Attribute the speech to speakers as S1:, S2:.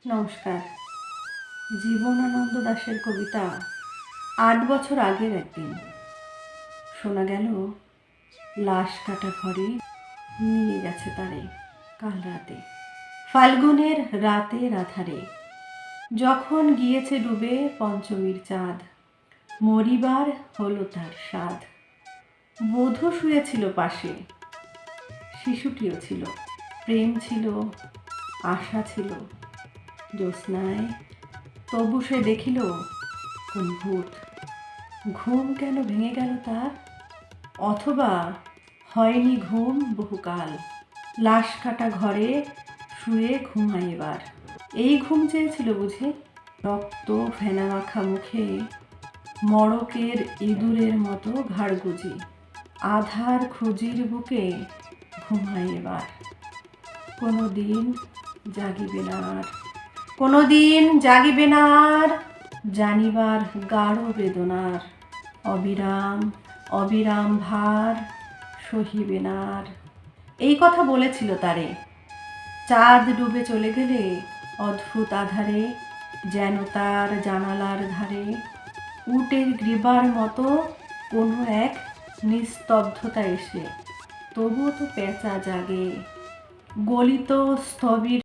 S1: নমস্কার। জীবনানন্দ দাশের কবিতা ৮ বছর আগের একদিন। শোনা গেল লাশ কাটা ঘরে নিয়ে গেছে তারে কাল রাতে, ফাল্গুনের রাতের আধারে, যখন গিয়েছে ডুবে পঞ্চমীর চাঁদ, মরিবার হলো তার সাধ। বধূ শুয়েছিল পাশে, শিশুটিও ছিল, প্রেম ছিল, আশা ছিল। জ্যোৎস্নায় তবু সে দেখিল কোন ভূত। ঘুম কেন ভেঙে গেল তার, অথবা হয়নি ঘুম বহুকাল। লাশ কাটা ঘরে শুয়ে ঘুমায় এবার, এই ঘুম চেয়েছিল বুঝি। রক্ত ফেনা মাখা মুখে মড়কের ইঁদুরের মতো ঘাড় গুজি, আধার খুঁজির বুকে ঘুমায় এবার। কোনো দিন জাগিবে না আর, কোনো দিন জাগিবে না আর, জানিবার গাঢ় বেদনার অবিরাম অবিরাম ভার সহিবে না আর। এই কথা বলেছিল তারে। চাঁদ ডুবে চলে গেলে অদ্ভুত আধারে, যেন তার জানালার ধারে উটের গ্রীবার মতো কোনো এক নিস্তব্ধতা এসে। তবুও তো পেঁচা জাগে, গলিত স্থবির